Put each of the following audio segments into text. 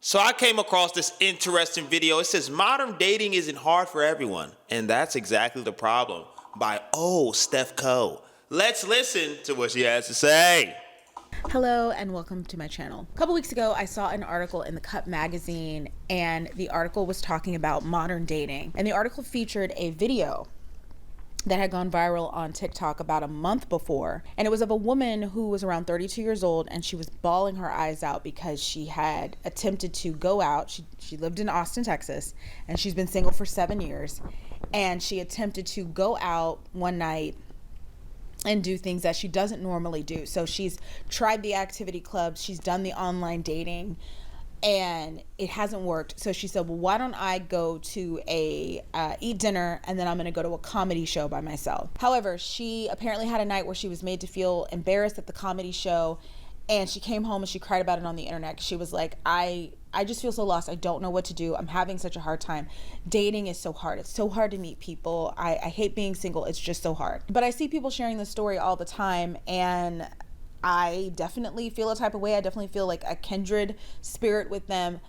So I came across this interesting video. It says modern dating isn't hard for everyone. And that's exactly the problem. By Steph Coe. Let's listen to what she has to say. Hello and welcome to my channel. A couple weeks ago, I saw an article in the Cut magazine, and the article was talking about modern dating. And the article featured a video that had gone viral on TikTok about a month before. And it was of a woman who was around 32 years old, and she was bawling her eyes out because she had attempted to go out. She lived in Austin, Texas, and she's been single for 7 years. And she attempted to go out one night and do things that she doesn't normally do. So she's tried the activity clubs, she's done the online dating, and it hasn't worked. So she said, well, why don't I go to eat dinner, and then I'm gonna go to a comedy show by myself. However, she apparently had a night where she was made to feel embarrassed at the comedy show, and she came home and she cried about it on the internet. She was like, I just feel so lost. I don't know what to do. I'm having such a hard time. Dating is so hard. It's so hard to meet people. I hate being single. It's just so hard. But I see people sharing this story all the time, and I definitely feel a type of way. I definitely feel like a kindred spirit with them.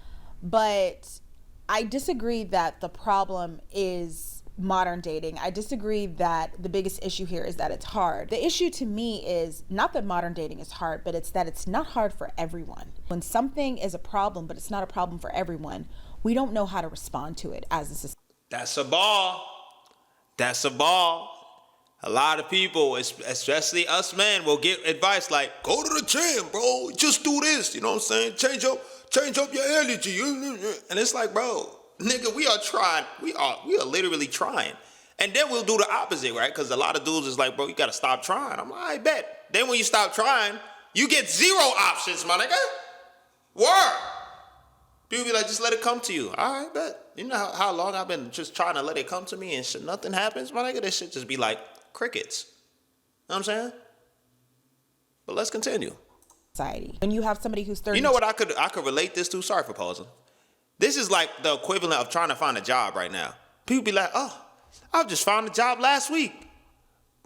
But I disagree that the problem is modern dating. I disagree that the biggest issue here is that it's hard. The issue to me is not that modern dating is hard, but it's that it's not hard for everyone. When something is a problem, but it's not a problem for everyone, we don't know how to respond to it as a society. That's a ball. That's a ball. A lot of people, especially us men, will get advice like, go to the gym, bro. Just do this. You know what I'm saying? Change up your energy. And it's like, bro, nigga, we are trying. We are literally trying. And then we'll do the opposite, right? Because a lot of dudes is like, bro, you got to stop trying. I'm like, I bet. Then when you stop trying, you get zero options, my nigga. Word. People be like, just let it come to you. All right, bet. You know how long I've been just trying to let it come to me and shit, nothing happens, my nigga? This shit just be like crickets. You know what I'm saying? But let's continue. Society. When you have somebody who's 30. You know what I could relate this to? Sorry for pausing. This is like the equivalent of trying to find a job right now. People be like, oh, I just found a job last week.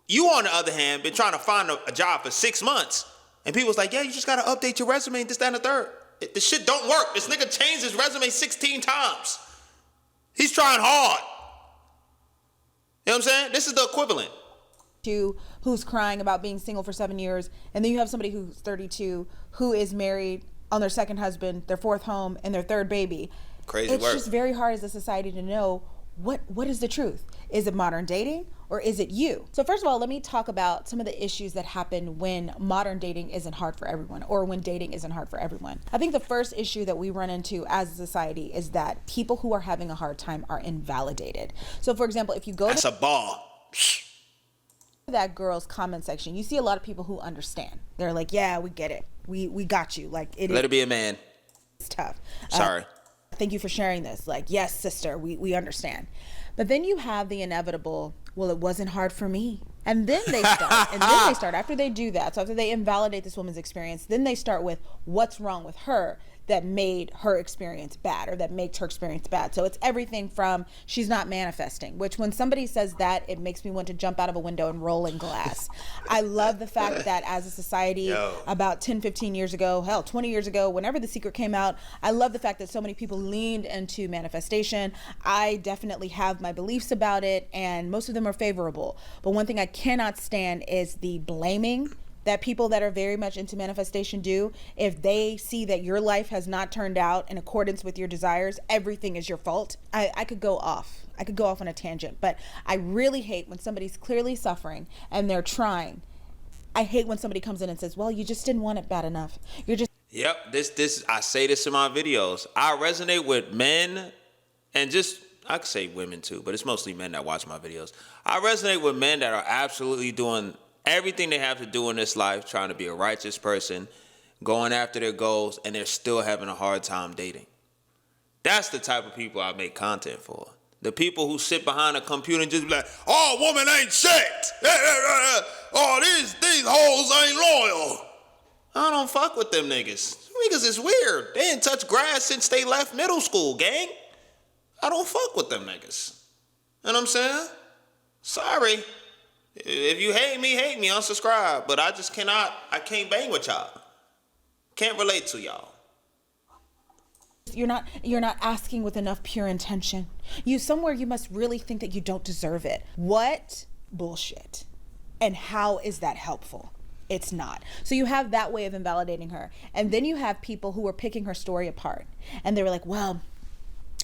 You, on the other hand, been trying to find a job for 6 months. And people's like, yeah, you just got to update your resume and this, that, and the third. This shit don't work. This nigga changed his resume 16 times. He's trying hard. You know what I'm saying? This is the equivalent. Who's crying about being single for 7 years, and then you have somebody who's 32 who is married on their second husband, their fourth home, and their third baby. Crazy work. It's just very hard as a society to know what is the truth. Is it modern dating or is it you? So first of all, let me talk about some of the issues that happen when modern dating isn't hard for everyone, or when dating isn't hard for everyone. I think the first issue that we run into as a society is that people who are having a hard time are invalidated. So for example, if you go That's a ball. that girl's comment section, you see a lot of people who understand. They're like, yeah, we get it. We got you. Like, Let it be a man. It's tough. Sorry. Thank you for sharing this. Like, yes, sister, we understand. But then you have the inevitable, well, it wasn't hard for me. And then they start, after they do that, so after they invalidate this woman's experience, then they start with what's wrong with her that made her experience bad, or that makes her experience bad. So it's everything from she's not manifesting, which when somebody says that, it makes me want to jump out of a window and roll in glass. I love the fact that as a society, about 10, 15 years ago, hell, 20 years ago, whenever The Secret came out, I love the fact that so many people leaned into manifestation. I definitely have my beliefs about it, and most of them are favorable. But one thing I cannot stand is the blaming that people that are very much into manifestation do. If they see that your life has not turned out in accordance with your desires, everything is your fault. I could go off. I could go off on a tangent, but I really hate when somebody's clearly suffering and they're trying. I hate when somebody comes in and says, well, you just didn't want it bad enough. You're just... Yep, this I say this in my videos. I resonate with men, and just, I could say women too, but it's mostly men that watch my videos. I resonate with men that are absolutely doing everything they have to do in this life, trying to be a righteous person, going after their goals, and they're still having a hard time dating. That's the type of people I make content for. The people who sit behind a computer and just be like, oh, woman ain't shit. Oh, these hoes ain't loyal. I don't fuck with them niggas. Niggas is weird. They ain't touched grass since they left middle school, gang. I don't fuck with them niggas. You know what I'm saying? Sorry. If you hate me, unsubscribe. But I can't bang with y'all. Can't relate to y'all. You're not asking with enough pure intention. You must really think that you don't deserve it. What bullshit. And how is that helpful? It's not. So you have that way of invalidating her. And then you have people who are picking her story apart. And they were like, well,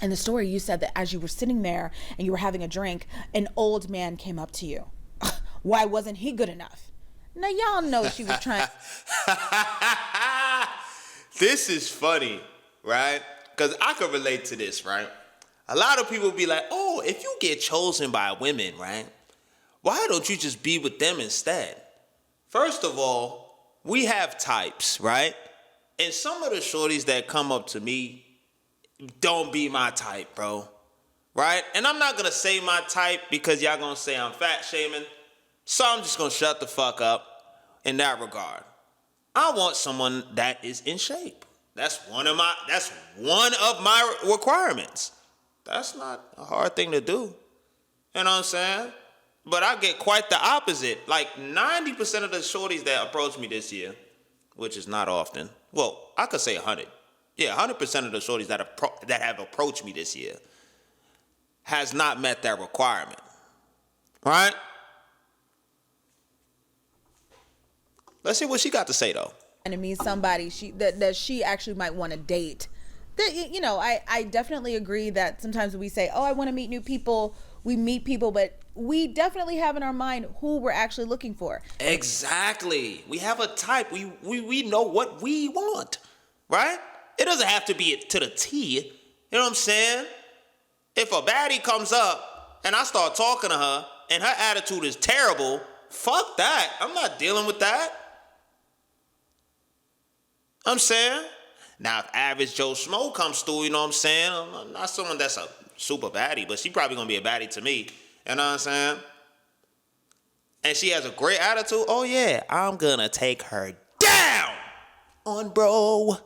in the story you said that as you were sitting there and you were having a drink, an old man came up to you. Why wasn't he good enough? Now y'all know she was trying. This is funny, right? Because I could relate to this, right? A lot of people be like, oh, if you get chosen by women, right? Why don't you just be with them instead? First of all, we have types, right? And some of the shorties that come up to me don't be my type, bro. Right? And I'm not going to say my type because y'all going to say I'm fat shaming. So I'm just going to shut the fuck up in that regard. I want someone that is in shape. That's one of my requirements. That's not a hard thing to do. You know what I'm saying? But I get quite the opposite. Like 90% of the shorties that approach me this year, which is not often. Well, I could say 100. Yeah, 100% of the shorties that have approached me this year has not met that requirement. Right? Let's see what she got to say though. And to meet somebody that she actually might want to date. I definitely agree that sometimes we say, oh, I want to meet new people. We meet people, but we definitely have in our mind who we're actually looking for. Exactly. We have a type. We know what we want, right? It doesn't have to be to the T. You know what I'm saying? If a baddie comes up and I start talking to her and her attitude is terrible, fuck that. I'm not dealing with that. I'm saying? Now, if average Joe Schmo comes through, you know what I'm saying? I'm not someone that's a super baddie, but she probably gonna be a baddie to me. You know what I'm saying? And she has a great attitude. Oh, yeah, I'm gonna take her down on bro.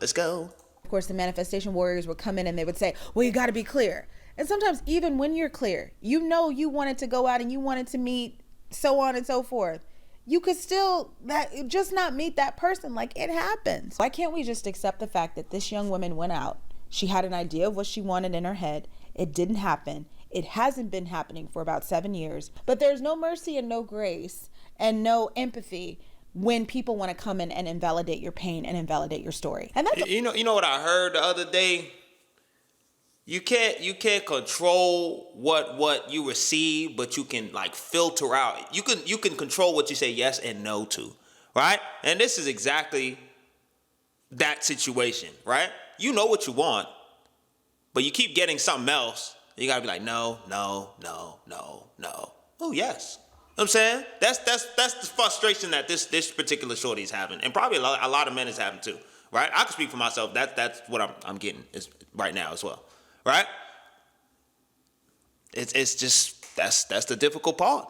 Let's go. Of course, the manifestation warriors would come in and they would say, well, you got to be clear. And sometimes even when you're clear, you wanted to go out and you wanted to meet so on and so forth. You could still just not meet that person. Like, it happens. Why can't we just accept the fact that this young woman went out? She had an idea of what she wanted in her head. It didn't happen. It hasn't been happening for about 7 years. But there's no mercy and no grace and no empathy when people want to come in and invalidate your pain and invalidate your story. And that's you know what I heard the other day? You can't control what you receive, but you can like filter out. You can control what you say yes and no to, right? And this is exactly that situation, right? You know what you want, but you keep getting something else. You gotta be like, no. Oh, yes. You know what I'm saying? That's the frustration that this particular shorty is having, and probably a lot of men is having too, right? I can speak for myself. That's what I'm getting is right now as well, right? It's just that's the difficult part.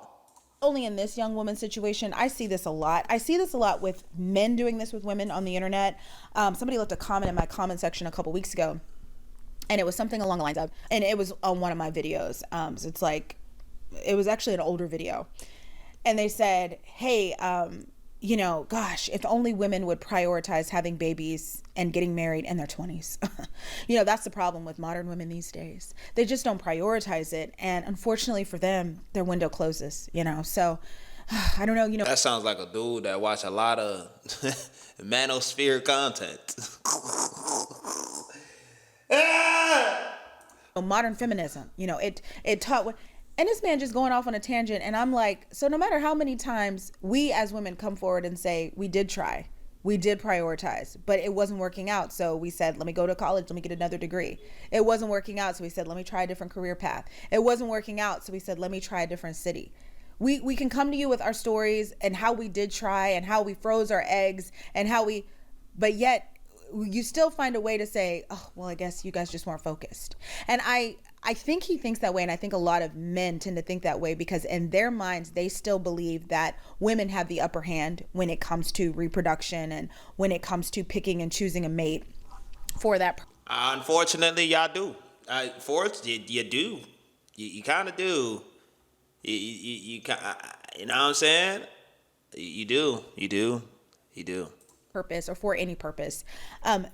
Only in this young woman's situation, I see this a lot. I see this a lot with men doing this with women on the internet. Somebody left a comment in my comment section a couple weeks ago, and it was something along the lines of, and it was on one of my videos. So it's like, it was actually an older video. And they said, hey, gosh, if only women would prioritize having babies and getting married in their 20s. That's the problem with modern women these days. They just don't prioritize it. And unfortunately for them, their window closes, So I don't know, That sounds like a dude that watch a lot of manosphere content. Modern feminism, it taught... And this man just going off on a tangent, and I'm like, so no matter how many times we as women come forward and say, we did try, we did prioritize, but it wasn't working out. So we said, let me go to college, let me get another degree. It wasn't working out. So we said, let me try a different career path. It wasn't working out. So we said, let me try a different city. We can come to you with our stories and how we did try and how we froze our eggs and but yet you still find a way to say, oh, well, I guess you guys just weren't focused. And I think he thinks that way, and I think a lot of men tend to think that way because in their minds, they still believe that women have the upper hand when it comes to reproduction and when it comes to picking and choosing a mate for that. Unfortunately, y'all do. You do. You kind of do. You know what I'm saying? You do. purpose or for any purpose,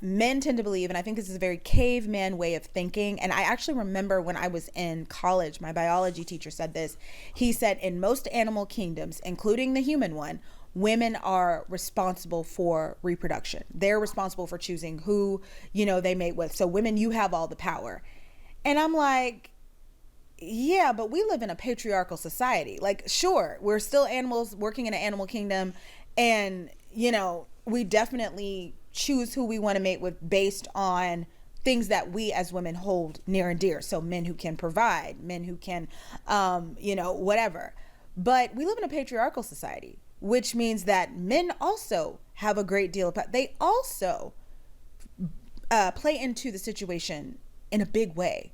men tend to believe, and I think this is a very caveman way of thinking. And I actually remember when I was in college, my biology teacher said this. He said, in most animal kingdoms, including the human one, women are responsible for reproduction. They're responsible for choosing who, they mate with. So women, you have all the power. And I'm like, yeah, but we live in a patriarchal society. Like, sure, we're still animals working in an animal kingdom. And, we definitely choose who we want to mate with based on things that we as women hold near and dear. So men who can provide, men who can, whatever. But we live in a patriarchal society, which means that men also have a great deal of power. They also play into the situation in a big way.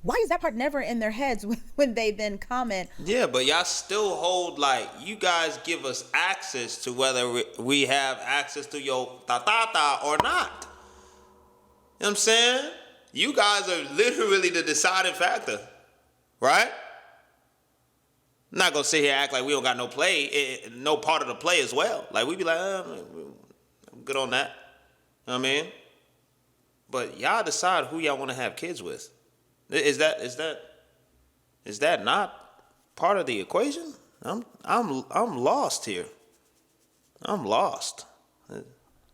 Why is that part never in their heads when they then comment? Yeah, but y'all still hold, like, you guys give us access to whether we have access to your ta-ta-ta or not. You know what I'm saying? You guys are literally the deciding factor, right? I'm not going to sit here and act like we don't got no play, no part of the play as well. Like, we be like, I'm good on that. You know what I mean? But y'all decide who y'all want to have kids with. Is that not part of the equation? I'm lost here. I'm lost.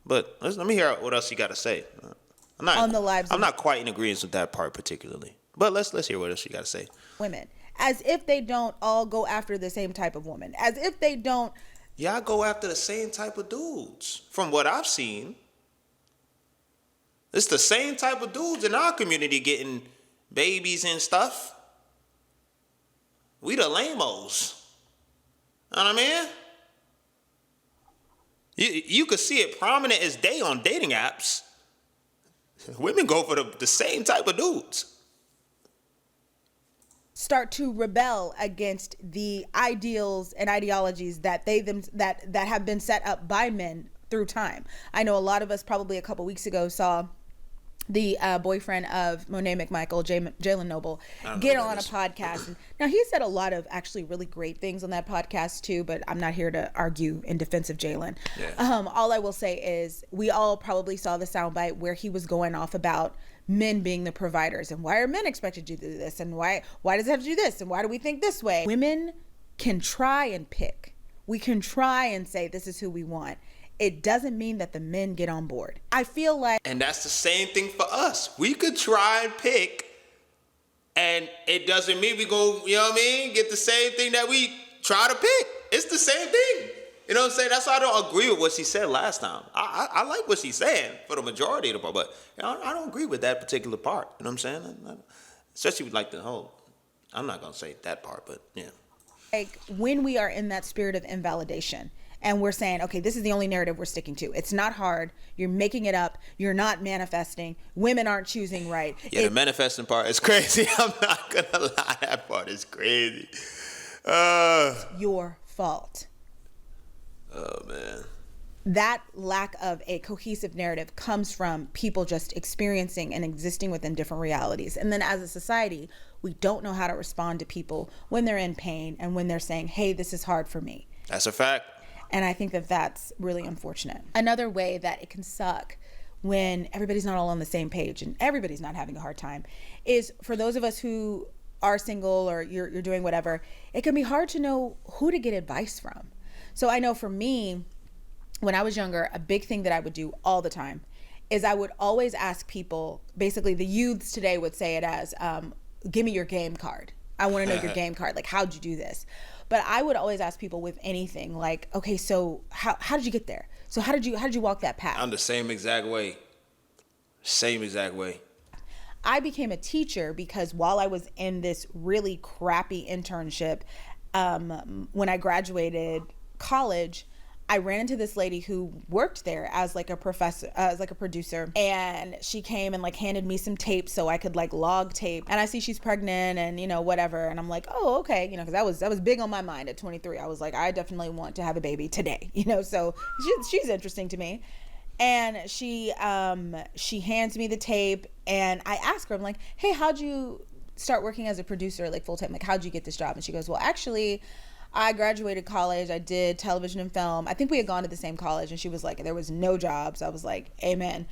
But let me hear what else you got to say. I'm not quite in agreement with that part particularly. But let's hear what else you got to say. Women, as if they don't all go after the same type of woman, as if they don't. Y'all go after the same type of dudes. From what I've seen, it's the same type of dudes in our community getting babies and stuff. We the lame-os. Know what I mean? You could see it prominent as day on dating apps. Women go for the same type of dudes. Start to rebel against the ideals and ideologies that that have been set up by men through time. I know a lot of us probably a couple weeks ago saw the boyfriend of Monet McMichael, Jalen Noble, get on a podcast. And now, he said a lot of actually really great things on that podcast too, but I'm not here to argue in defense of Jalen. Yeah. All I will say is we all probably saw the soundbite where he was going off about men being the providers and why are men expected to do this and why does it have to do this and why do we think this way? Women can try and pick. We can try and say this is who we want. It doesn't mean that the men get on board. I feel like... And that's the same thing for us. We could try and pick, and it doesn't mean we go, get the same thing that we try to pick. It's the same thing. You know what I'm saying? That's why I don't agree with what she said last time. I like what she's saying for the majority of the part, but I don't agree with that particular part. You know what I'm saying? Especially with like the whole... I'm not going to say that part, but yeah. Like when we are in that spirit of invalidation... And we're saying, okay, this is the only narrative we're sticking to. It's not hard. You're making it up. You're not manifesting. Women aren't choosing right. Yeah, the manifesting part is crazy. I'm not going to lie. That part is crazy. It's your fault. Oh, man. That lack of a cohesive narrative comes from people just experiencing and existing within different realities. And then as a society, we don't know how to respond to people when they're in pain and when they're saying, hey, this is hard for me. That's a fact. And I think that that's really unfortunate. Another way that it can suck when everybody's not all on the same page and everybody's not having a hard time is for those of us who are single or you're doing whatever, it can be hard to know who to get advice from. So I know for me, when I was younger, a big thing that I would do all the time is I would always ask people, basically the youths today would say it as, give me your game card. I want to know your game card. Like, how'd you do this? But I would always ask people with anything like, okay, so how did you get there? So how did you walk that path? I'm the same exact way. Same exact way. I became a teacher because while I was in this really crappy internship, when I graduated college, I ran into this lady who worked there as like a professor, as like a producer, and she came and like handed me some tape so I could like log tape. And I see she's pregnant and whatever, and I'm like, oh, okay, because that was big on my mind at 23. I was like, I definitely want to have a baby today, so she's interesting to me. And she hands me the tape, and I ask her, I'm like, hey, how'd you start working as a producer like full time? Like, how'd you get this job? And she goes, well, actually, I graduated college. I did television and film. I think we had gone to the same college, and she was like, there was no jobs. I was like, amen.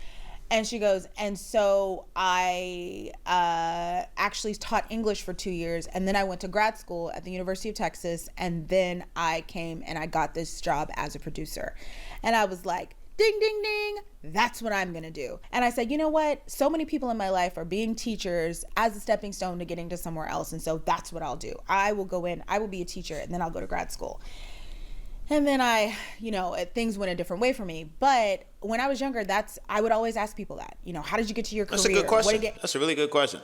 And she goes, and so I actually taught English for 2 years, and then I went to grad school at the University of Texas, and then I came and I got this job as a producer. And I was like, ding, ding, ding, that's what I'm gonna do. And I said, you know what? So many people in my life are being teachers as a stepping stone to getting to somewhere else, and so that's what I'll do. I will go in, I will be a teacher, and then I'll go to grad school. And then things went a different way for me. But when I was younger, I would always ask people that, how did you get to your career? That's a good question. That's a really good question.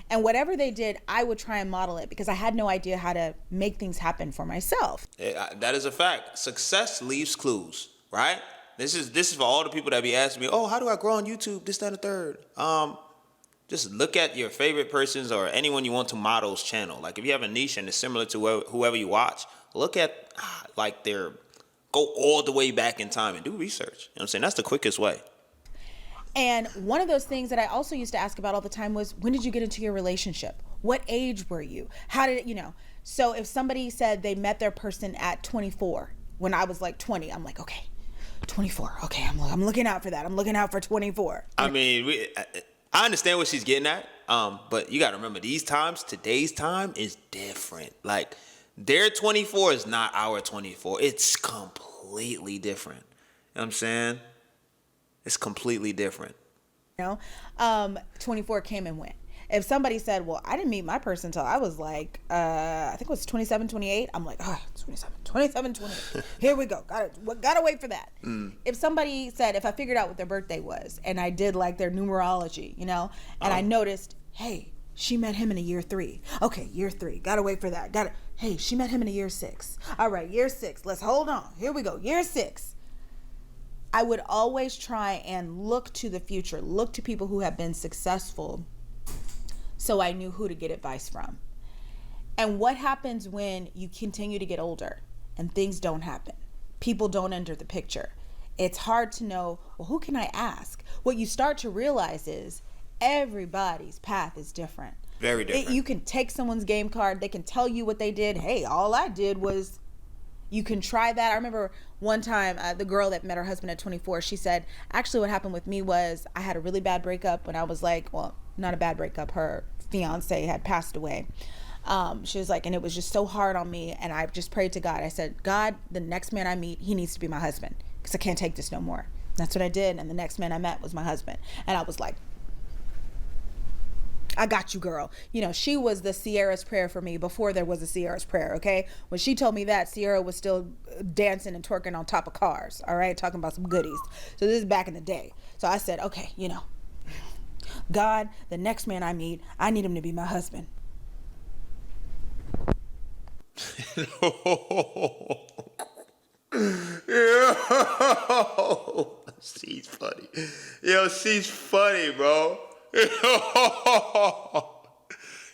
And whatever they did, I would try and model it because I had no idea how to make things happen for myself. That is a fact. Success leaves clues, right? This is for all the people that be asking me, oh, how do I grow on YouTube? This, that, and the third. Just look at your favorite persons or anyone you want to model's channel. Like if you have a niche and it's similar to whoever you watch, look at go all the way back in time and do research. You know what I'm saying? That's the quickest way. And one of those things that I also used to ask about all the time was, when did you get into your relationship? What age were you? How did it, So if somebody said they met their person at 24, when I was like 20, I'm like, okay, 24. Okay, I'm looking out for that. I'm looking out for 24. I mean, I understand what she's getting at, but you got to remember, today's time is different. Like, their 24 is not our 24. It's completely different. You know what I'm saying? It's completely different. 24 came and went. If somebody said, well, I didn't meet my person until I was like, I think it was 27, 28. I'm like, 27, 28. Here we go. Gotta wait for that. If somebody said, if I figured out what their birthday was and I did like their numerology, and I noticed, hey, she met him in a year 3. Okay, year 3. Gotta wait for that. Hey, she met him in a year 6. All right, year 6. Let's hold on. Here we go. Year 6. I would always try and look to the future, look to people who have been successful, so I knew who to get advice from. And what happens when you continue to get older and things don't happen? People don't enter the picture. It's hard to know, well, who can I ask? What you start to realize is everybody's path is different. Very different. You can take someone's game card. They can tell you what they did. Hey, all I did was... You can try that. I remember one time, the girl that met her husband at 24, she said, actually what happened with me was I had a really bad breakup when I was like, well, not a bad breakup. Her fiance had passed away. She was like, and it was just so hard on me. And I just prayed to God. I said, God, the next man I meet, he needs to be my husband because I can't take this no more. That's what I did. And the next man I met was my husband. And I was like, I got you, girl. She was the Sierra's prayer for me before there was a Sierra's prayer, okay? When she told me that, Sierra was still dancing and twerking on top of cars, all right? Talking about some goodies. So this is back in the day. So I said, okay, God, the next man I meet, I need him to be my husband. She's funny. Yo, she's funny, bro.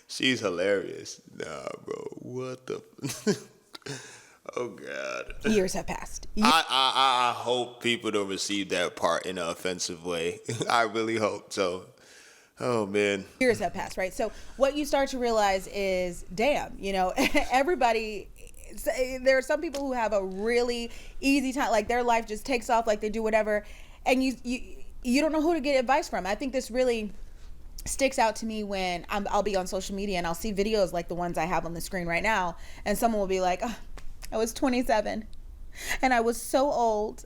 She's hilarious. Nah, bro. What the? Oh God. Years have passed. I hope people don't receive that part in an offensive way. I really hope so. Oh man. Years have passed, right? So what you start to realize is, damn, everybody. There are some people who have a really easy time, like their life just takes off, like they do whatever, and you don't know who to get advice from. I think this really sticks out to me when I'll be on social media and I'll see videos like the ones I have on the screen right now, and someone will be like, oh, I was 27 and I was so old,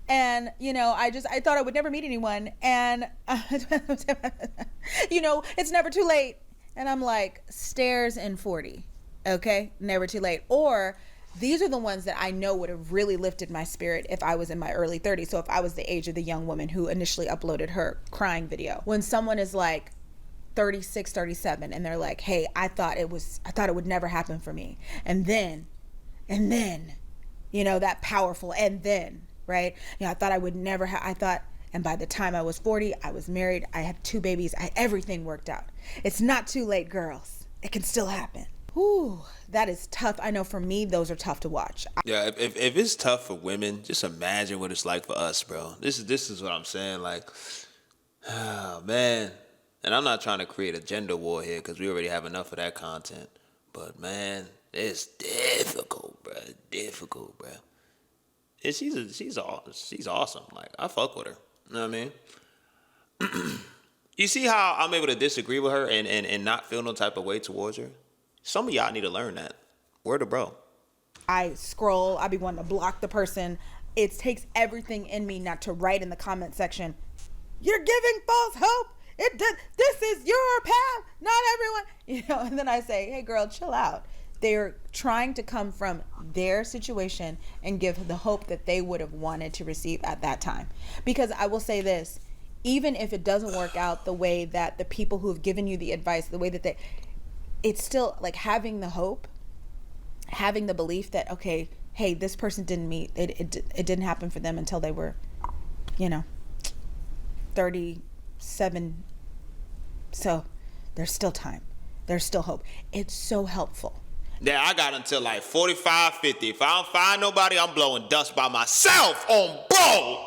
and I thought I would never meet anyone, and it's never too late, and I'm like, stairs in 40, okay, never too late. Or these are the ones that I know would have really lifted my spirit if I was in my early 30s. So if I was the age of the young woman who initially uploaded her crying video. When someone is like 36, 37, and they're like, hey, I thought it would never happen for me. And then, that powerful, and then, right? I thought I would never and by the time I was 40, I was married. I had 2 babies. Everything worked out. It's not too late, girls. It can still happen. Whew, that is tough. I know for me, those are tough to watch. Yeah, if it's tough for women, just imagine what it's like for us, bro. This is what I'm saying. Like, oh, man. And I'm not trying to create a gender war here because we already have enough of that content. But, man, it's difficult. difficult, bro. And she's awesome. Like, I fuck with her. You know what I mean? You see how I'm able to disagree with her and not feel no type of way towards her? Some of y'all need to learn that. Word to bro. I scroll, I be wanting to block the person. It takes everything in me not to write in the comment section, "You're giving false hope. This is your path, not everyone." And then I say, "Hey girl, chill out." They're trying to come from their situation and give the hope that they would have wanted to receive at that time. Because I will say this, even if it doesn't work out the way that the people who have given you the advice, the way that it's still like having the hope, having the belief that, okay, hey, this person didn't meet, it didn't happen for them until they were, 37. So there's still time. There's still hope. It's so helpful. Yeah, I got until like 45, 50. If I don't find nobody, I'm blowing dust by myself on bro.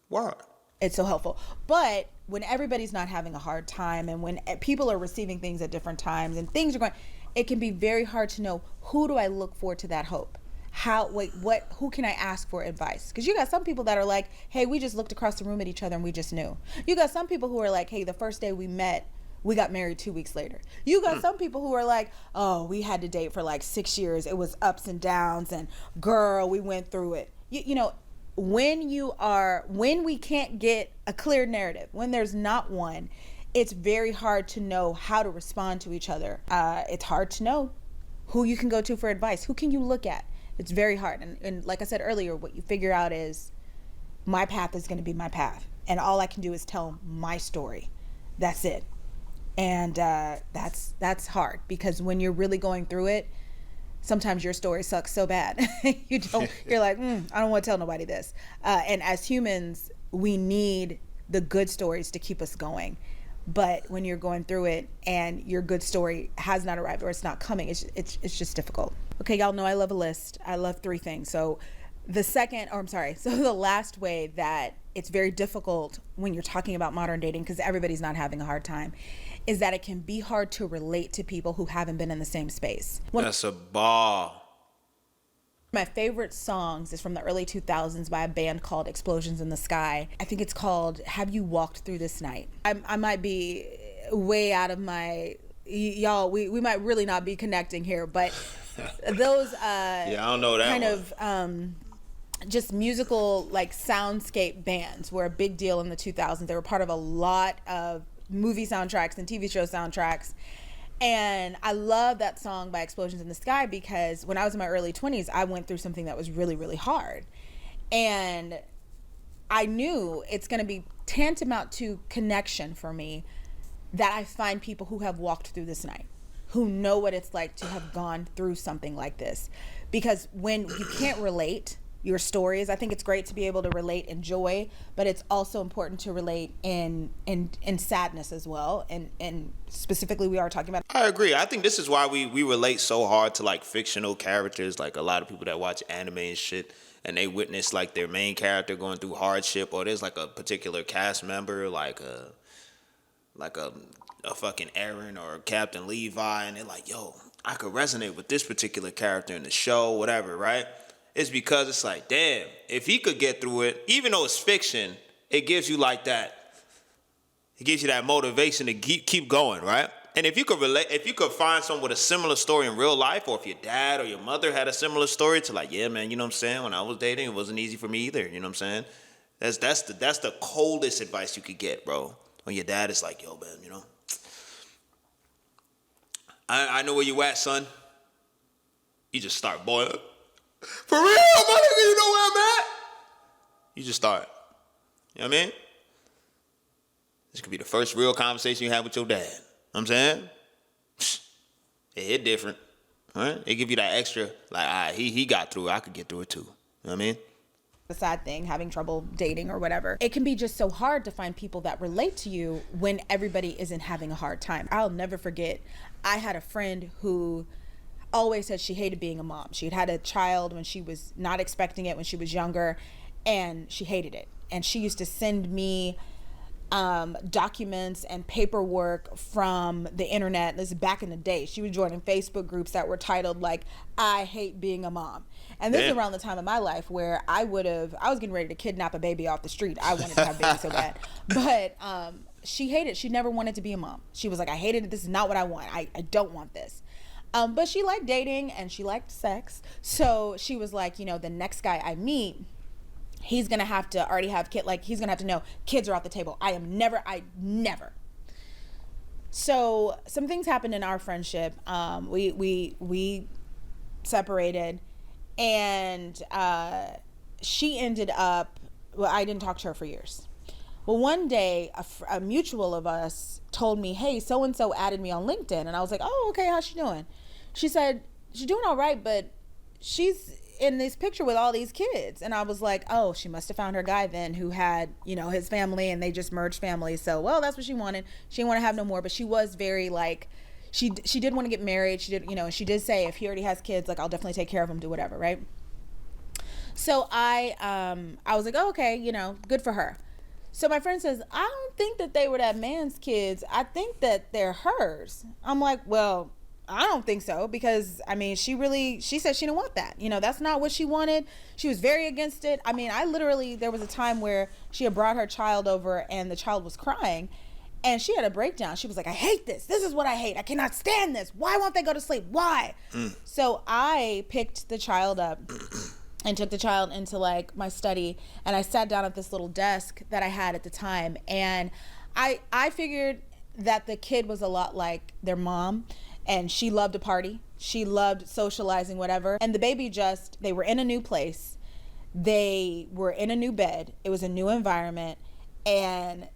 Word. It's so helpful. But when everybody's not having a hard time and when people are receiving things at different times and things are going, it can be very hard to know, who do I look for to that hope? Who can I ask for advice? Because you got some people that are like, hey, we just looked across the room at each other and we just knew. You got some people who are like, hey, the first day we met, we got married 2 weeks later. You got some people who are like, oh, we had to date for like 6 years. It was ups and downs and girl, we went through it. When we can't get a clear narrative, when there's not one, it's very hard to know how to respond to each other. It's hard to know who you can go to for advice. Who can you look at? It's very hard. And like I said earlier, what you figure out is my path is going to be my path. And all I can do is tell my story. That's it. And that's hard, because when you're really going through it, sometimes your story sucks so bad. You're like, I don't want to tell nobody this. And as humans, we need the good stories to keep us going. But when you're going through it and your good story has not arrived or it's not coming, it's just difficult. Okay, y'all know I love a list. I love 3 things. So the last way that it's very difficult when you're talking about modern dating, because everybody's not having a hard time, is that it can be hard to relate to people who haven't been in the same space. That's a ball. My favorite songs is from the early 2000s by a band called Explosions in the Sky. I think it's called Have You Walked Through This Night? I might be way out of my... Y'all, we might really not be connecting here, but those I don't know that kind one. of just musical like soundscape bands were a big deal in the 2000s. They were part of a lot of movie soundtracks and TV show soundtracks. And I love that song by Explosions in the Sky because when I was in my early 20s, I went through something that was really, really hard. And I knew it's going to be tantamount to connection for me that I find people who have walked through this night, who know what it's like to have gone through something like this. Because when you can't relate your stories, I think it's great to be able to relate in joy, but it's also important to relate in sadness as well. And specifically, we are talking about... I agree. I think this is why we relate so hard to like fictional characters, like a lot of people that watch anime and shit, and they witness like their main character going through hardship, or there's like a particular cast member, like a fucking Aaron or Captain Levi, and they're like, yo, I could resonate with this particular character in the show, whatever, right? It's because it's like, damn, if he could get through it, even though it's fiction, it gives you like that. It gives you that motivation to keep going, right? And if you could relate, if you could find someone with a similar story in real life, or if your dad or your mother had a similar story to like, yeah, man, you know what I'm saying? When I was dating, it wasn't easy for me either. You know what I'm saying? That's the coldest advice you could get, bro. When your dad is like, yo, man, you know, I know where you at, son. You just start boiling. For real, my nigga, you know where I'm at? You just start. You know what I mean? This could be the first real conversation you have with your dad. You know what I'm saying? It hit different. Right? It give you that extra, like, all right, he got through it. I could get through it too. You know what I mean? The sad thing, having trouble dating or whatever. It can be just so hard to find people that relate to you when everybody isn't having a hard time. I'll never forget, I had a friend who always said she hated being a mom. She had a child when she was not expecting it when she was younger, and she hated it. And she used to send me documents and paperwork from the internet. This is back in the day. She was joining Facebook groups that were titled like, I hate being a mom. And this is around the time of my life where I was getting ready to kidnap a baby off the street. I wanted to have a baby so bad. But she hated, she never wanted to be a mom. She was like, I hated it. This is not what I want. I don't want this. But she liked dating and she liked sex. So she was like, you know, the next guy I meet, he's going to have to already have kid. Like he's going to have to know kids are off the table. I never. So some things happened in our friendship. We separated, and she ended up, well, I didn't talk to her for years. Well, one day a mutual of us told me, hey, so-and-so added me on LinkedIn. And I was like, oh, okay, how's she doing? She said, she's doing all right, but she's in this picture with all these kids. And I was like, oh, she must have found her guy then who had, you know, his family, and they just merged families. So, well, that's what she wanted. She didn't want to have no more, but she was very like, she did want to get married. She did, you know, and she did say if he already has kids, like, I'll definitely take care of him, do whatever. Right. So I was like, oh, okay, you know, good for her. So my friend says, I don't think that they were that man's kids. I think that they're hers. I'm like, well, I don't think so, because I mean, she said she didn't want that. You know, that's not what she wanted. She was very against it. I mean, there was a time where she had brought her child over and the child was crying and she had a breakdown. She was like, I hate this. This is what I hate. I cannot stand this. Why won't they go to sleep? Why? So I picked the child up and took the child into like my study, and I sat down at this little desk that I had at the time. And I figured that the kid was a lot like their mom, and she loved to party. She loved socializing, whatever. And the baby they were in a new place. They were in a new bed. It was a new environment. And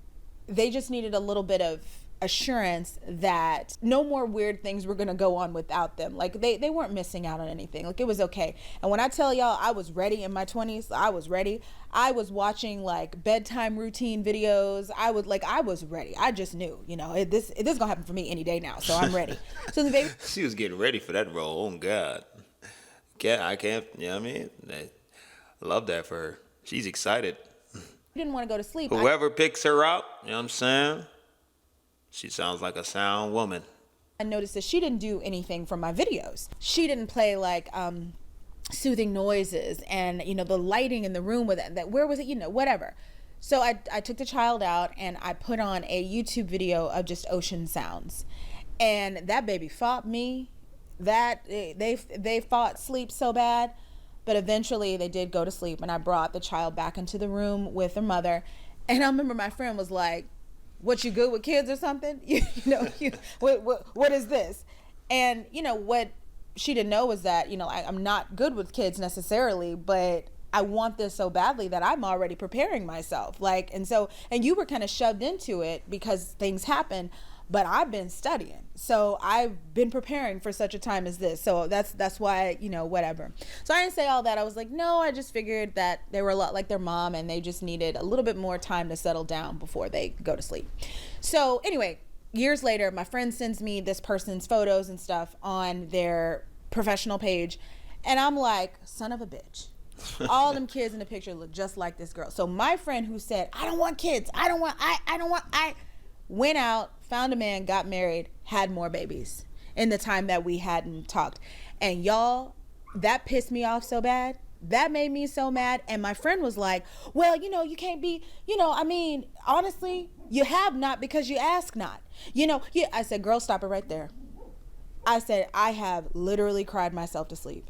they just needed a little bit of assurance that no more weird things were going to go on without them. Like they weren't missing out on anything. Like it was okay. And when I tell y'all I was ready in my 20s, I was ready. I was watching like bedtime routine videos. I was ready. I just knew, you know, this is gonna happen for me any day now. So I'm ready. So the baby, she was getting ready for that role. Oh God. I can't, you know what I mean? I love that for her. She's excited. Didn't want to go to sleep. Whoever picks her up, you know what I'm saying? She sounds like a sound woman. I noticed that she didn't do anything from my videos. She didn't play like soothing noises, and you know, the lighting in the room with that, where was it, you know, whatever. So I took the child out and I put on a YouTube video of just ocean sounds, and that baby fought me. That they fought sleep so bad, but eventually they did go to sleep, and I brought the child back into the room with her mother. And I remember my friend was like, what, you good with kids or something? What is this? And you know what she didn't know was that, you know, I'm not good with kids necessarily, but I want this so badly that I'm already preparing myself. Like, and you were kind of shoved into it because things happen, but I've been studying. So I've been preparing for such a time as this. So that's why, you know, whatever. So I didn't say all that. I was like, no, I just figured that they were a lot like their mom and they just needed a little bit more time to settle down before they go to sleep. So anyway, years later, my friend sends me this person's photos and stuff on their professional page. And I'm like, son of a bitch. All them kids in the picture look just like this girl. So my friend who said, I don't want kids. I went out, found a man, got married, had more babies in the time that we hadn't talked. And y'all, that pissed me off so bad. That made me so mad. And my friend was like, well, you know, you can't be, you know, I mean, honestly, you have not because you ask not. You know, yeah. I said, girl, stop it right there. I said, I have literally cried myself to sleep.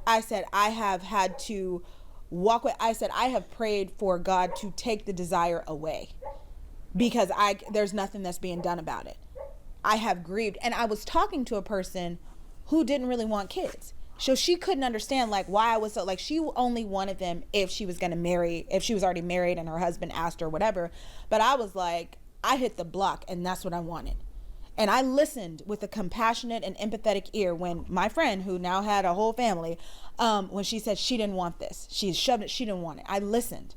I said, I have had to walk away. I said, I have prayed for God to take the desire away, because there's nothing that's being done about it. I have grieved. And I was talking to a person who didn't really want kids. So she couldn't understand like why I was so, like, she only wanted them if she was going to marry, if she was already married and her husband asked her, whatever. But I was like, I hit the block and that's what I wanted. And I listened with a compassionate and empathetic ear when my friend, who now had a whole family, when she said she didn't want this, she shoved it, she didn't want it. I listened.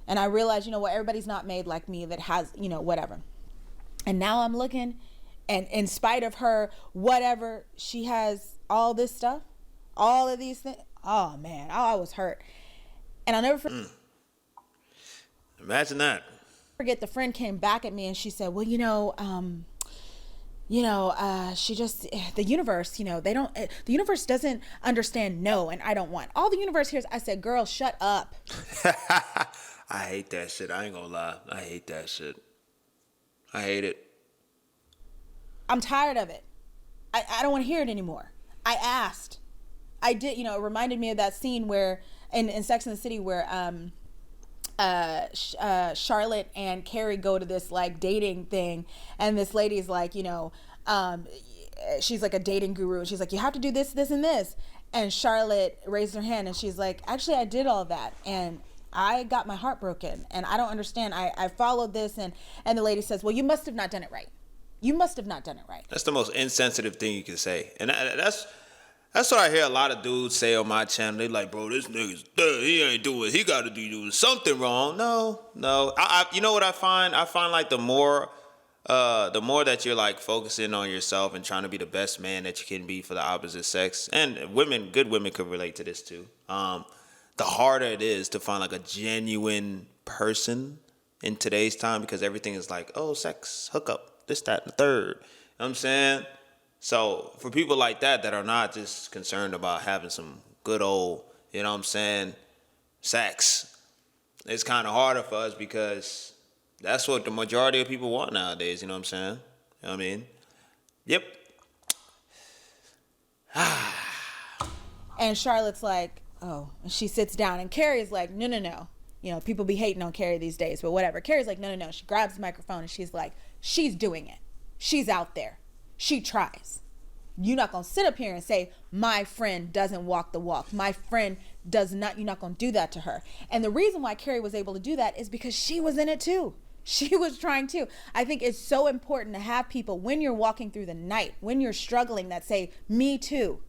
And I realized, you know what, everybody's not made like me that has, you know, whatever. And now I'm looking, and in spite of her, whatever, she has all this stuff, all of these things. Oh, man, I was hurt. And I'll never forget. Imagine that. Forget, the friend came back at me and she said, well, she just, the universe, the universe doesn't understand no, and I don't want. All the universe hears, I said, girl, shut up. I hate that shit. I ain't gonna lie. I hate that shit. I hate it. I'm tired of it. I don't want to hear it anymore. I asked. I did, it reminded me of that scene where, in Sex and the City, where Charlotte and Carrie go to this like dating thing, and this lady's like, she's like a dating guru, and she's like, you have to do this, this, and this. And Charlotte raised her hand and she's like, actually, I did all that and I got my heart broken and I don't understand. I followed this, and the lady says, well, you must have not done it right. You must have not done it right. That's the most insensitive thing you can say. And that's what I hear a lot of dudes say on my channel. They like, bro, this nigga's dead. He ain't doing. He got to be doing something wrong. No. You know what I find? I find like the more that you're like focusing on yourself and trying to be the best man that you can be for the opposite sex, and good women could relate to this too. The harder it is to find like a genuine person in today's time, because everything is like, oh, sex, hookup, this, that, and the third. You know what I'm saying? So for people like that are not just concerned about having some good old, sex, it's kind of harder for us because that's what the majority of people want nowadays. You know what I'm saying? You know what I mean? Yep. And Charlotte's like, oh, and she sits down, and Carrie's like, no. People be hating on Carrie these days, but whatever. Carrie's like, no. She grabs the microphone and she's like, she's doing it. She's out there. She tries. You're not going to sit up here and say, my friend doesn't walk the walk. My friend does not. You're not going to do that to her. And the reason why Carrie was able to do that is because she was in it too. She was trying too. I think it's so important to have people when you're walking through the night, when you're struggling, that say, me too.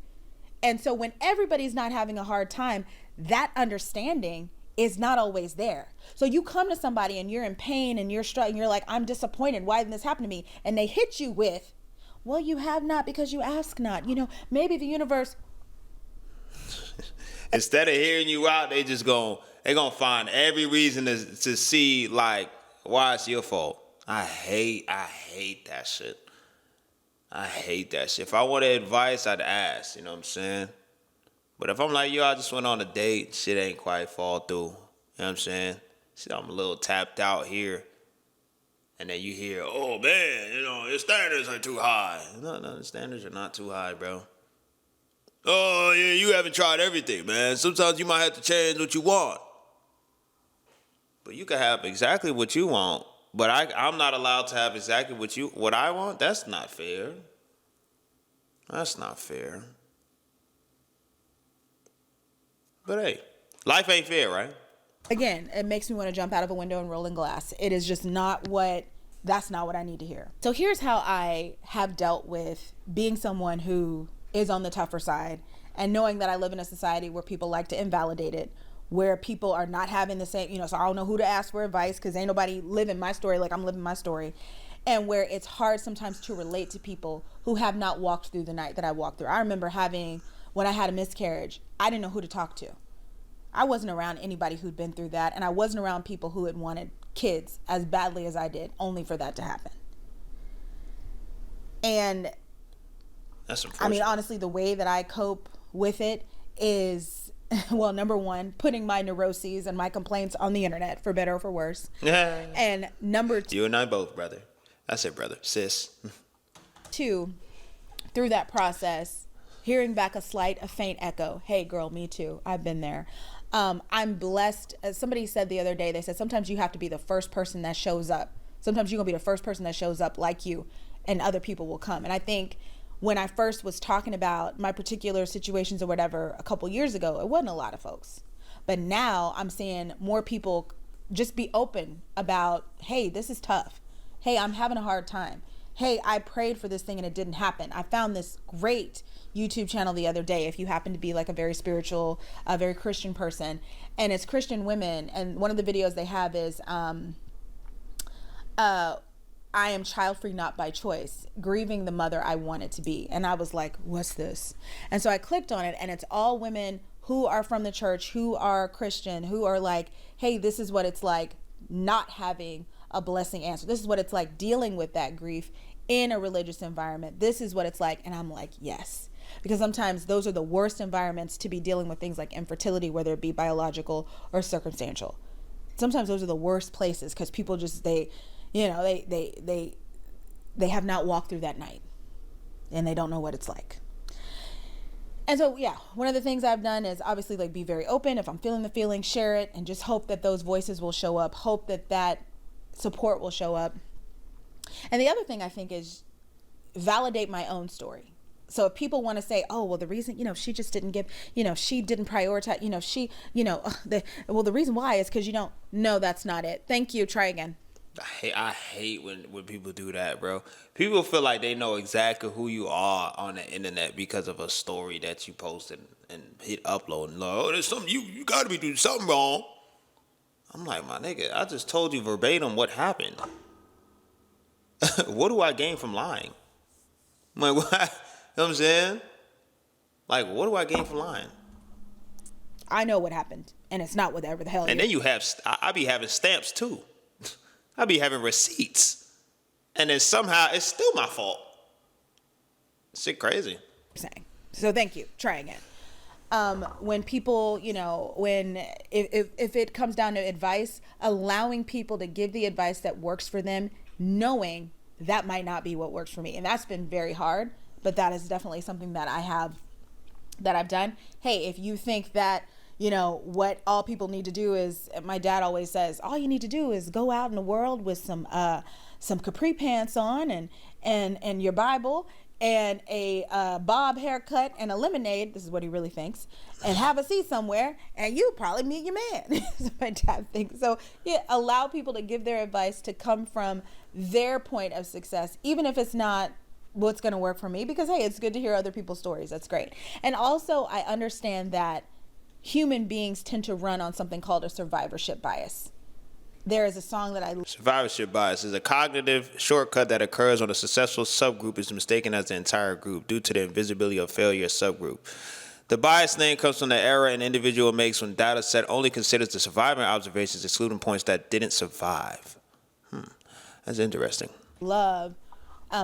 And so when everybody's not having a hard time, that understanding is not always there. So you come to somebody and you're in pain and you're struggling, you're like, I'm disappointed. Why didn't this happen to me? And they hit you with, well, you have not because you ask not. Maybe the universe. Instead of hearing you out, they're gonna find every reason to see like why it's your fault. I hate that shit. I hate that shit. If I wanted advice, I'd ask. You know what I'm saying? But if I'm like, yo, I just went on a date, shit ain't quite fall through. You know what I'm saying? Shit, I'm a little tapped out here. And then you hear, oh, man, your standards are too high. No, the standards are not too high, bro. Oh, yeah, you haven't tried everything, man. Sometimes you might have to change what you want. But you can have exactly what you want. But I'm not allowed to have exactly what I want? That's not fair. That's not fair. But hey, life ain't fair, right? Again, it makes me want to jump out of a window and roll in glass. It is just that's not what I need to hear. So here's how I have dealt with being someone who is on the tougher side and knowing that I live in a society where people like to invalidate it, where people are not having the same, so I don't know who to ask for advice because ain't nobody living my story like I'm living my story. And where it's hard sometimes to relate to people who have not walked through the night that I walked through. I remember when I had a miscarriage, I didn't know who to talk to. I wasn't around anybody who'd been through that, and I wasn't around people who had wanted kids as badly as I did, only for that to happen. And that's unfortunate. I mean, honestly, the way that I cope with it is, well, number one, putting my neuroses and my complaints on the internet, for better or for worse. And number two, you and I both, brother. I said brother, sis. Two, through that process, hearing back a faint echo. Hey, girl, me too. I've been there. I'm blessed. As somebody said the other day, they said sometimes you have to be the first person that shows up. Sometimes you're going to be the first person that shows up like you, and other people will come. And I think when I first was talking about my particular situations or whatever a couple years ago, it wasn't a lot of folks. But now I'm seeing more people just be open about, hey, this is tough. Hey, I'm having a hard time. Hey, I prayed for this thing and it didn't happen. I found this great YouTube channel the other day, if you happen to be like a very spiritual, very Christian person, and it's Christian women. And one of the videos they have is, I am child-free not by choice, grieving the mother I wanted to be. And I was like, what's this? And so I clicked on it, and it's all women who are from the church, who are Christian, who are like, hey, this is what it's like not having a blessing answer. This is what it's like dealing with that grief in a religious environment. This is what it's like. And I'm like, yes. Because sometimes those are the worst environments to be dealing with things like infertility, whether it be biological or circumstantial. Sometimes those are the worst places because people just, they have not walked through that night and they don't know what it's like. And so, yeah, one of the things I've done is obviously like be very open. If I'm feeling the feeling, share it, and just hope that those voices will show up. Hope that that support will show up. And the other thing I think is validate my own story. So if people want to say, oh, well, the reason, she just didn't give, she didn't prioritize, the reason why is because you don't, no, that's not it. Thank you. Try again. I hate when people do that, bro. People feel like they know exactly who you are on the internet because of a story that you posted and hit upload. And like, oh, there's something you got to be doing something wrong. I'm like, my nigga, I just told you verbatim what happened. What do I gain from lying? I'm like, what? You know what I'm saying? Like, what do I gain from lying? I know what happened, and it's not whatever the hell. And then you have, I be having stamps too. I be having receipts, and then somehow it's still my fault. Shit crazy. Saying. So thank you. Try again. When people, if it comes down to advice, allowing people to give the advice that works for them, knowing that might not be what works for me. And that's been very hard, but that is definitely something that I've done. Hey, if you think that, what all people need to do is, my dad always says, all you need to do is go out in the world with some capri pants on and your Bible and a bob haircut and a lemonade. This is what he really thinks. And have a seat somewhere and you probably meet your man. That's what my dad thinks. So yeah, allow people to give their advice to come from their point of success, even if it's not what's going to work for me, because hey, it's good to hear other people's stories. That's great. And also I understand that human beings tend to run on something called a survivorship bias. There is a song that Survivorship bias is a cognitive shortcut that occurs when a successful subgroup is mistaken as the entire group due to the invisibility of failure subgroup. The bias name comes from the error an individual makes when data set only considers the surviving observations, excluding points that didn't survive. That's interesting. Love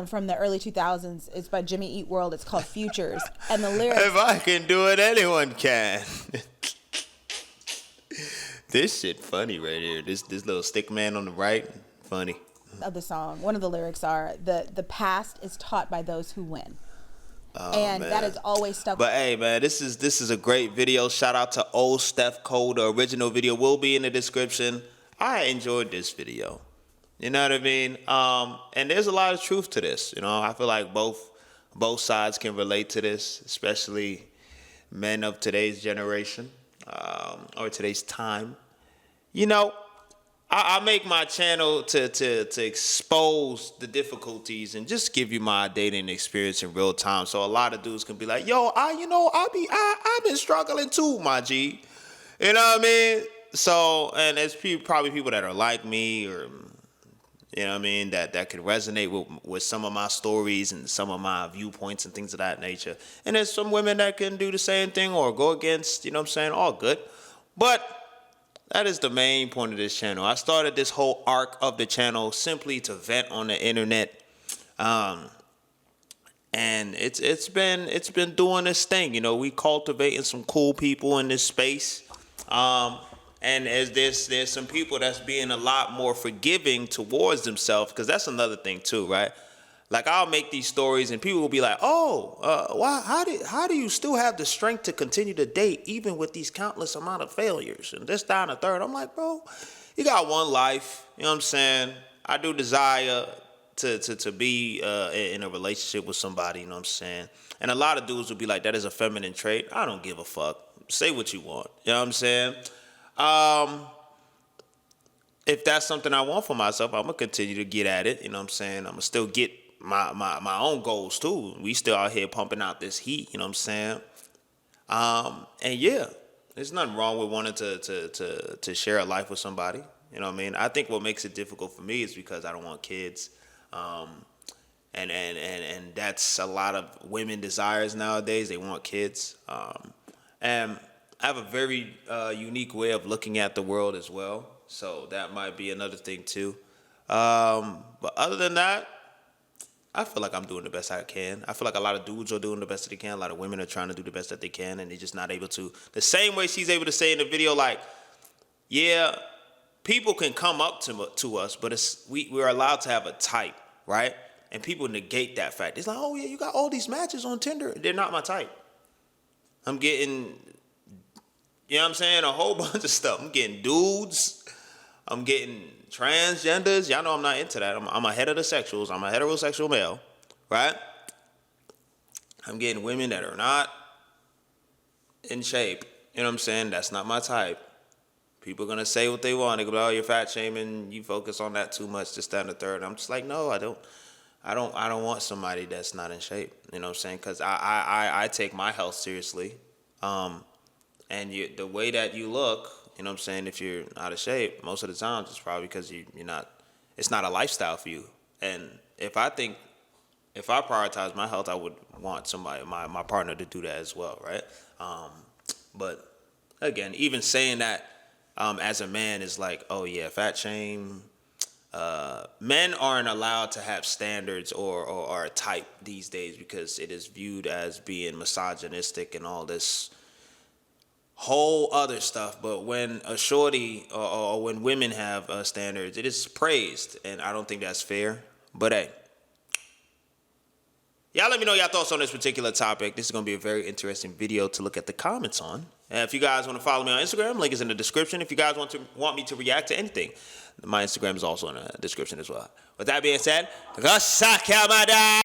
from the early 2000s. It's by Jimmy Eat World. It's called Futures. And the lyrics... If I can do it, anyone can. This shit funny right here. This little stick man on the right, funny. Of the song, one of the lyrics are, the past is taught by those who win. Oh, and man. that is always stuck. But hey, man, this is a great video. Shout out to Old Steph Cole. The original video will be in the description. I enjoyed this video. You know what I mean? And there's a lot of truth to this. I feel like both sides can relate to this, especially men of today's generation or today's time. I make my channel to expose the difficulties and just give you my dating experience in real time. So a lot of dudes can be like, yo, I've been struggling too, my G. You know what I mean? So, and there's probably people that are like me or, you know what I mean, that could resonate with some of my stories and some of my viewpoints and things of that nature. And there's some women that can do the same thing or go against, all good. But that is the main point of this channel. I started this whole arc of the channel simply to vent on the internet. And it's been doing this thing. We cultivating some cool people in this space. And as there's some people that's being a lot more forgiving towards themselves, because that's another thing too, right? Like I'll make these stories and people will be like, why? How do you still have the strength to continue to date even with these countless amount of failures and this, that, and the third? I'm like, bro, you got one life. You know what I'm saying? I do desire to be in a relationship with somebody. You know what I'm saying? And a lot of dudes will be like, that is a feminine trait. I don't give a fuck. Say what you want. You know what I'm saying? If that's something I want for myself, I'm gonna continue to get at it. You know what I'm saying? I'm gonna still get my own goals too. We still out here pumping out this heat. You know what I'm saying? And yeah, there's nothing wrong with wanting to share a life with somebody. You know what I mean? I think what makes it difficult for me is because I don't want kids. And that's a lot of women desires nowadays. They want kids. And I have a very unique way of looking at the world as well. So that might be another thing too. But other than that, I feel like I'm doing the best I can. I feel like a lot of dudes are doing the best that they can. A lot of women are trying to do the best that they can, and they're just not able to. The same way she's able to say in the video, like, yeah, people can come up to us, but we're allowed to have a type, right? And people negate that fact. It's like, oh, yeah, you got all these matches on Tinder. They're not my type. I'm getting, you know what I'm saying, a whole bunch of stuff. I'm getting dudes. I'm getting transgenders. Y'all know I'm not into that. I'm a heterosexuals. I'm a heterosexual male, right? I'm getting women that are not in shape. You know what I'm saying? That's not my type. People are going to say what they want. They go, oh, you're fat shaming. You focus on that too much, this, that, and the third. I'm just like, no, I don't want somebody that's not in shape. You know what I'm saying? Because I take my health seriously. And the way that you look, you know what I'm saying, if you're out of shape, most of the times it's probably because you're not, it's not a lifestyle for you. And if I prioritize my health, I would want somebody, my partner, to do that as well, right? But again, even saying that as a man is like, oh yeah, fat shame. Men aren't allowed to have standards or a type these days because it is viewed as being misogynistic and all this whole other stuff. But when a shorty or when women have standards, it is praised, and I don't think that's fair. But hey, y'all let me know your thoughts on this particular topic. This is going to be a very interesting video to look at the comments on. And if you guys want to follow me on Instagram, link is in the description. If you guys want me to react to anything, my Instagram is also in the description as well. With that being said,